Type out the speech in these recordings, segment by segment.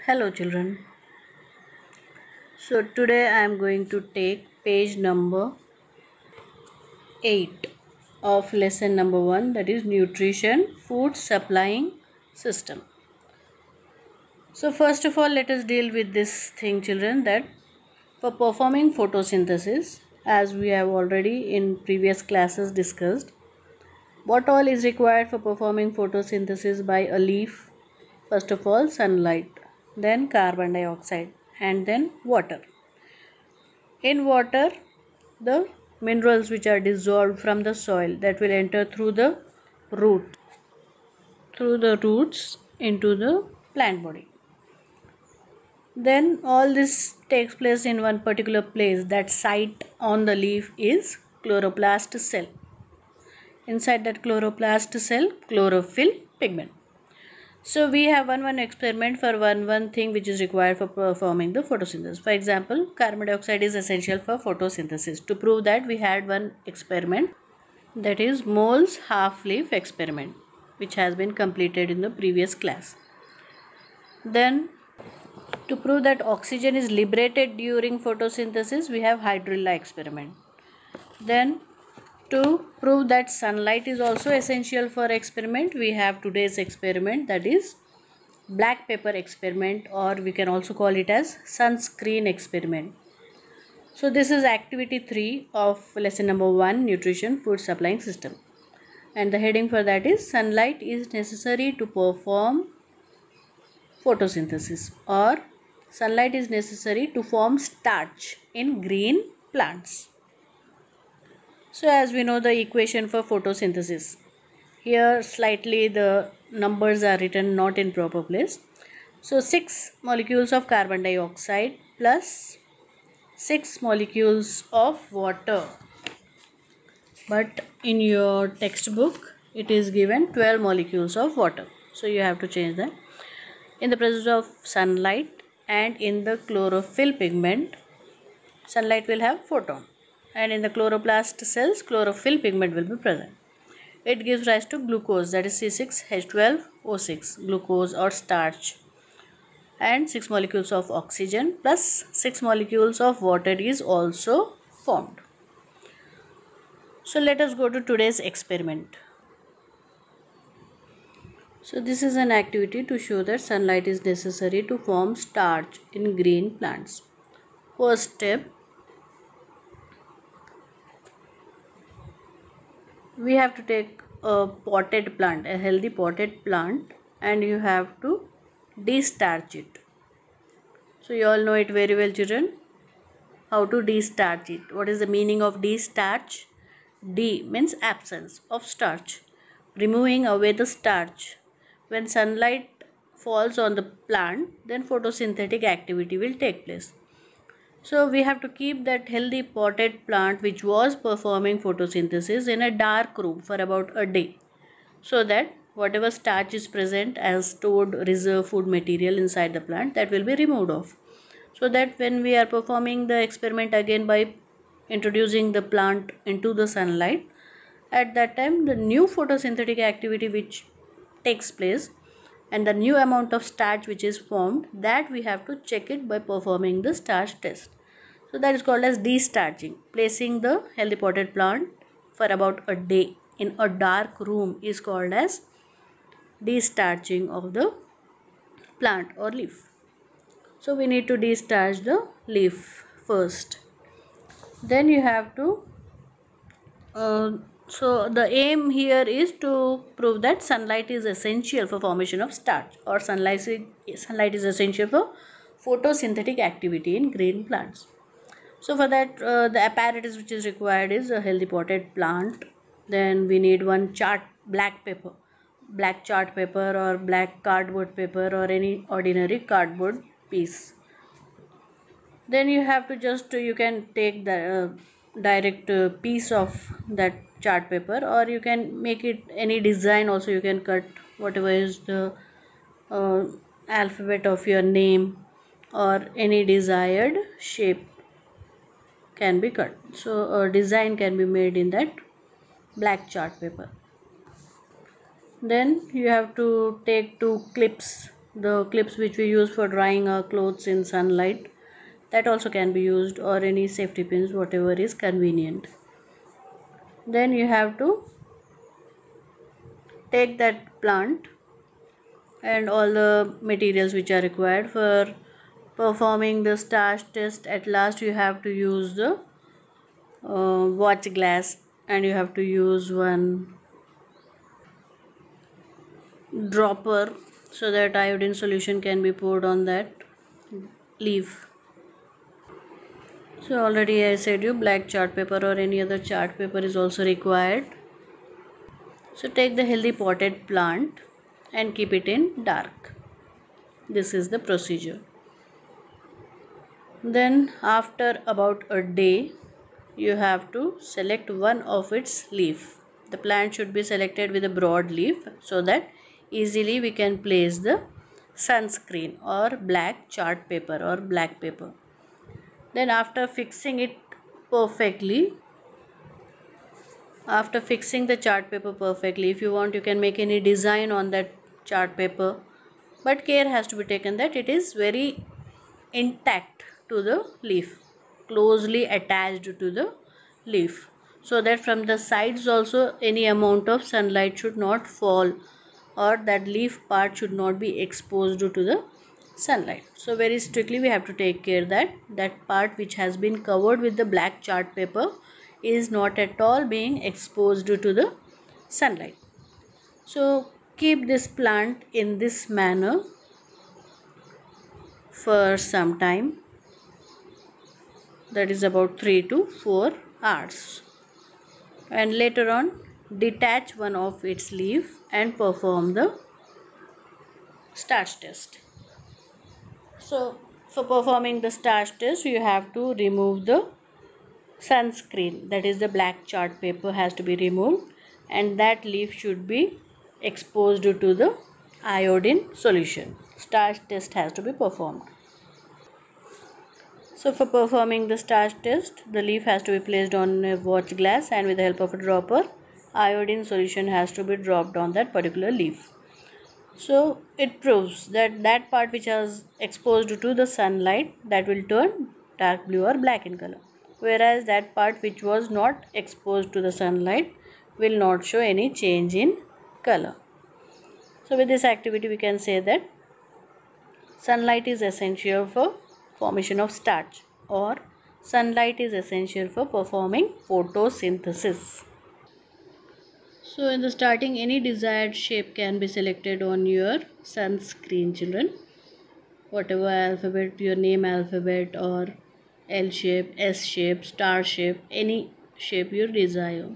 Hello children. So today I am going to take page number 8 of lesson number 1, that is nutrition food supplying system. So first of all, let us deal with this thing children, that for performing photosynthesis, as we have already in previous classes discussed, what all is required for performing photosynthesis by a leaf? First of all, sunlight, then carbon dioxide, and then water. In water, the minerals which are dissolved from the soil that will enter through the roots into the plant body. Then all this takes place in one particular place. That site on the leaf is chloroplast cell. Inside that chloroplast cell, chlorophyll pigment. So we have one experiment for one thing which is required for performing the photosynthesis. For example, carbon dioxide is essential for photosynthesis. To prove that, we had one experiment, that is moles half leaf experiment, which has been completed in the previous class. Then to prove that oxygen is liberated during photosynthesis, we have hydrilla experiment. Then to prove that sunlight is also essential for experiment, we have today's experiment, that is black pepper experiment, or we can also call it as sunscreen experiment. So this is activity 3 of lesson number 1, nutrition food supplying system, and the heading for that is sunlight is necessary to perform photosynthesis, or sunlight is necessary to form starch in green plants. So as we know the equation for photosynthesis, here slightly the numbers are written not in proper place. So 6 molecules of carbon dioxide plus 6 molecules of water, but in your textbook it is given 12 molecules of water, so you have to change that. In the presence of sunlight and in the chlorophyll pigment, sunlight will have photon, and in the chloroplast cells, chlorophyll pigment will be present. It gives rise to glucose, that is C6H12O6, glucose or starch, and 6 molecules of oxygen plus 6 molecules of water is also formed. So let us go to today's experiment. So this is an activity to show that sunlight is necessary to form starch in green plants. First step, we have to take a potted plant, a healthy potted plant, and you have to de-starch it. So you all know it very well children, how to de-starch it. What is the meaning of de-starch? De means absence of starch, removing away the starch. When sunlight falls on the plant, then photosynthetic activity will take place. So we have to keep that healthy potted plant which was performing photosynthesis in a dark room for about a day, so that whatever starch is present as stored reserve food material inside the plant, that will be removed off, so that when we are performing the experiment again by introducing the plant into the sunlight, at that time the new photosynthetic activity which takes place and the new amount of starch which is formed, that we have to check it by performing the starch test. So that is called as de-starching. Placing the healthy potted plant for about a day in a dark room is called as de-starching of the plant or leaf. So we need to de-starch the leaf first. Then you have to so the aim here is to prove that sunlight is essential for formation of starch, or sunlight is essential for photosynthetic activity in green plants. So for that the apparatus which is required is a healthy potted plant. Then we need one black chart paper or black cardboard paper or any ordinary cardboard piece. Then you have to you can take the direct piece of that chart paper, or you can make it any design also. You can cut whatever is the uh, alphabet of your name, or any desired shape can be cut. So a design can be made in that black chart paper. Then you have to take 2 clips the clips which we use for drying our clothes in sunlight, that also can be used, or any safety pins, whatever is convenient. Then you have to take that plant and all the materials which are required for performing the starch test. At last you have to use the watch glass, and you have to use one dropper so that iodine solution can be poured on that leaf. So already I said you, black chart paper or any other chart paper is also required. So take the healthy potted plant and keep it in dark. This is the procedure. Then after about a day, you have to select one of its leaf. The plant should be selected with a broad leaf so that easily we can place the sunscreen or black chart paper or black paper. Then after fixing it perfectly, after fixing the chart paper perfectly, if you want you can make any design on that chart paper, but care has to be taken that it is very intact to the leaf, closely attached to the leaf, so that from the sides also any amount of sunlight should not fall, or that leaf part should not be exposed to the sunlight. So very strictly we have to take care that that part which has been covered with the black chart paper is not at all being exposed to the sunlight. So keep this plant in this manner for some time, that is about 3 to 4 hours, and later on detach one of its leaf and perform the starch test. So for performing the starch test you have to remove the sunscreen, that is the black chart paper has to be removed, and that leaf should be exposed to the iodine solution. Starch test has to be performed. So for performing the starch test, the leaf has to be placed on a watch glass, and with the help of a dropper, iodine solution has to be dropped on that particular leaf. So it proves that that part which is exposed to the sunlight, that will turn dark blue or black in color, whereas that part which was not exposed to the sunlight will not show any change in color. So with this activity we can say that sunlight is essential for formation of starch, or sunlight is essential for performing photosynthesis. So in the starting, any desired shape can be selected on your sunscreen, children. Whatever alphabet, your name alphabet, or L shape, S shape, star shape, any shape you desire.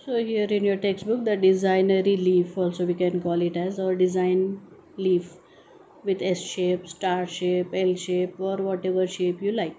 So here in your textbook, the designery leaf also we can call it as, or design leaf with S shape, star shape, L shape, or whatever shape you like.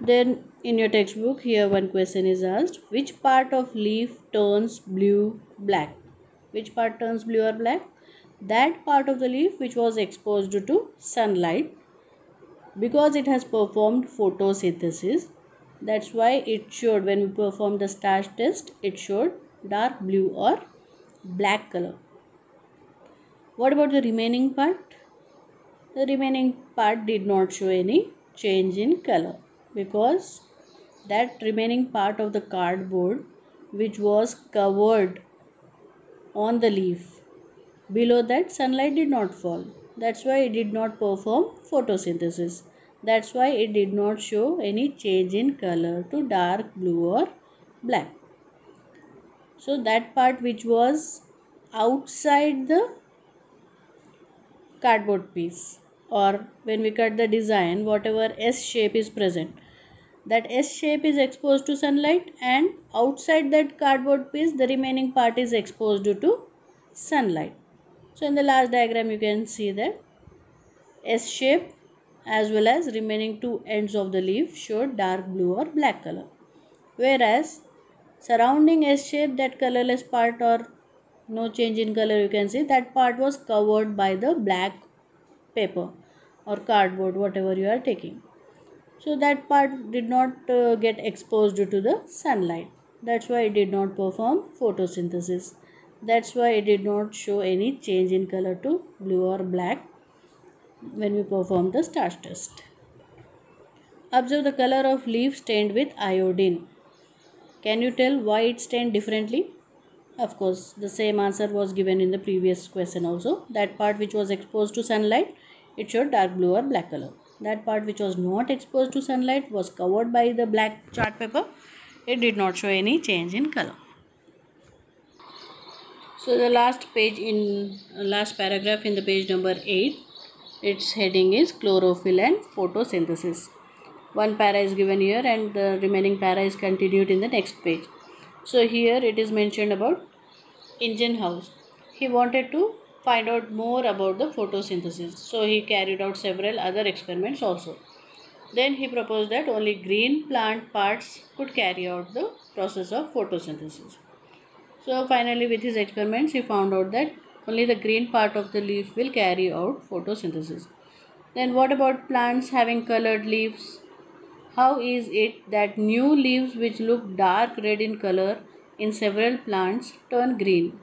Then in your textbook here one question is asked, which part of leaf turns blue black? Which part turns blue or black? That part of the leaf which was exposed to sunlight, because it has performed photosynthesis. That's why it showed, when we performed the starch test, it showed dark blue or black color. What about the remaining part? The remaining part did not show any change in color, because that remaining part of the cardboard which was covered on the leaf, below that sunlight did not fall. That's why it did not perform photosynthesis. That's why it did not show any change in color to dark blue or black. So that part which was outside the cardboard piece, or when we cut the design, whatever S shape is present, that S shape is exposed to sunlight, and outside that cardboard piece the remaining part is exposed to sunlight. So in the last diagram you can see that S shape as well as remaining two ends of the leaf showed dark blue or black color, whereas surrounding S shape, that colorless part or no change in color, you can see that part was covered by the black paper or cardboard, whatever you are taking. So that part did not get exposed to the sunlight. That's why it did not perform photosynthesis. That's why it did not show any change in color to blue or black when we perform the starch test. Observe the color of leaf stained with iodine. Can you tell why it stained differently? Of course, the same answer was given in the previous question also. That part which was exposed to sunlight, it showed dark blue or black color. That part which was not exposed to sunlight was covered by the black chart paper. It did not show any change in color. So the last paragraph in the page number 8, its heading is chlorophyll and photosynthesis. One para is given here and the remaining para is continued in the next page. So here it is mentioned about Ingenhousz. He wanted to find out more about the photosynthesis. So he carried out several other experiments also. Then he proposed that only green plant parts could carry out the process of photosynthesis. So finally with his experiments he found out that only the green part of the leaf will carry out photosynthesis. Then what about plants having colored leaves? How is it that new leaves which look dark red in color in several plants turn green?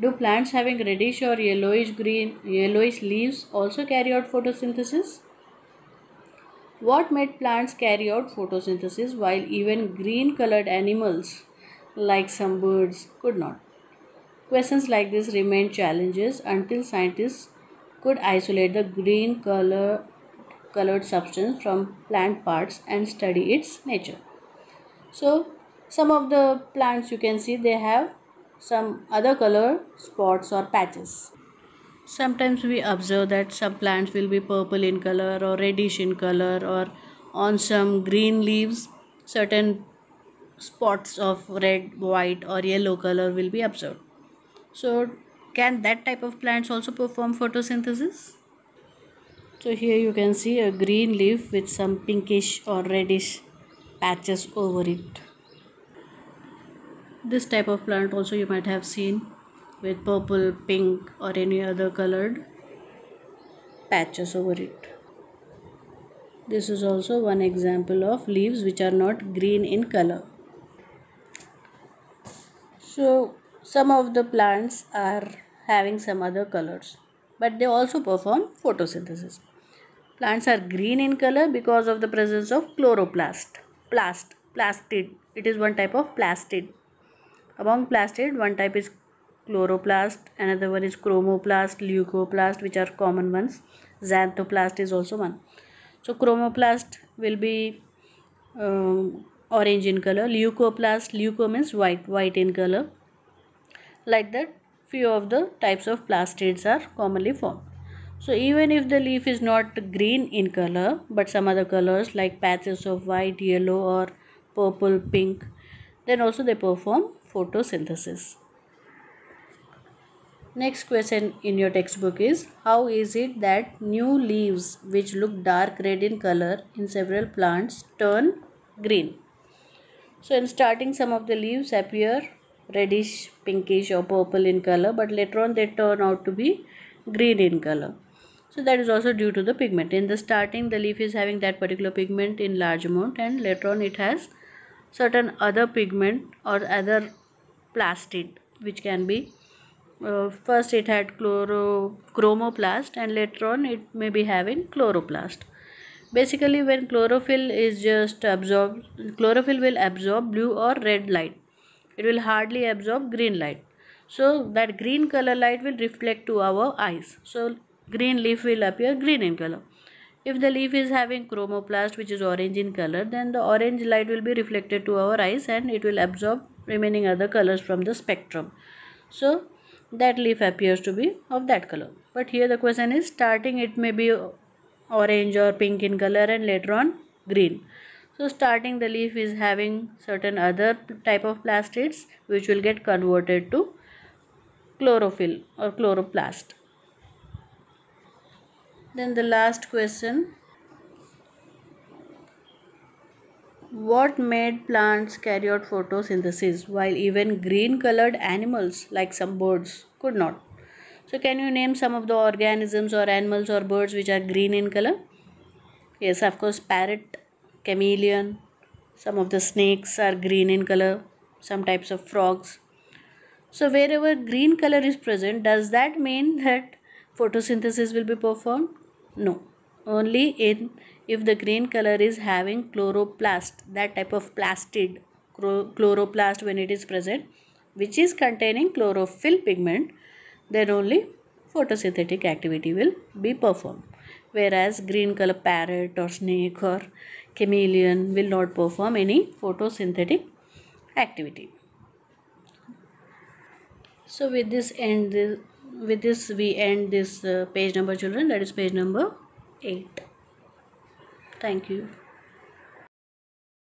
Do plants having reddish or yellowish leaves also carry out photosynthesis? What made plants carry out photosynthesis while even green colored animals like some birds could not? Questions like this remain challenges until scientists could isolate the green colored substance from plant parts and study its nature. So some of the plants you can see they have some other color spots or patches. Sometimes we observe that some plants will be purple in color or reddish in color, or on some green leaves certain spots of red, white or yellow color will be observed. So can that type of plants also perform photosynthesis? So here you can see a green leaf with some pinkish or reddish patches over it. This type of plant also you might have seen with purple, pink or any other colored patches over it. This is also one example of leaves which are not green in color. So some of the plants are having some other colors, but they also perform photosynthesis. Plants are green in color because of the presence of chloroplast. Plastid. It is one type of plastid. Among plastid, one type is chloroplast, another one is chromoplast, leucoplast, which are common ones. Xanthoplast is also one. So chromoplast will be orange in color. Leuco means white in color. Like that, few of the types of plastids are commonly formed. So even if the leaf is not green in color, but some other colors like patches of white, yellow or purple, pink, then also they perform photosynthesis. Next question in your textbook is, how is it that new leaves which look dark red in color in several plants turn green? So in starting some of the leaves appear reddish, pinkish or purple in color, but later on they turn out to be green in color. So that is also due to the pigment. In the starting the leaf is having that particular pigment in large amount, and later on it has certain other pigment or other plastid which can be first it had chromoplast and later on it may be having chloroplast. Basically when chlorophyll is just absorbed, chlorophyll will absorb blue or red light. It will hardly absorb green light. So that green color light will reflect to our eyes. So green leaf will appear green in color. If the leaf is having chromoplast which is orange in color, then the orange light will be reflected to our eyes and it will absorb remaining other colors from the spectrum. So that leaf appears to be of that color. But here the question is, starting it may be orange or pink in color and later on green. So starting the leaf is having certain other type of plastids which will get converted to chlorophyll or chloroplast. Then the last question, what made plants carry out photosynthesis while even green colored animals like some birds could not? So can you name some of the organisms or animals or birds which are green in color? Yes, of course, parrot, chameleon, some of the snakes are green in color. some types of frogs. So wherever green color is present, does that mean that photosynthesis will be performed? No. Only if the green color is having chloroplast, that type of plastid chloroplast when it is present, which is containing chlorophyll pigment, then only photosynthetic activity will be performed. Whereas green color parrot or snake or chameleon will not perform any photosynthetic activity. So with this we end this page number, children, that is page number 8. Thank you.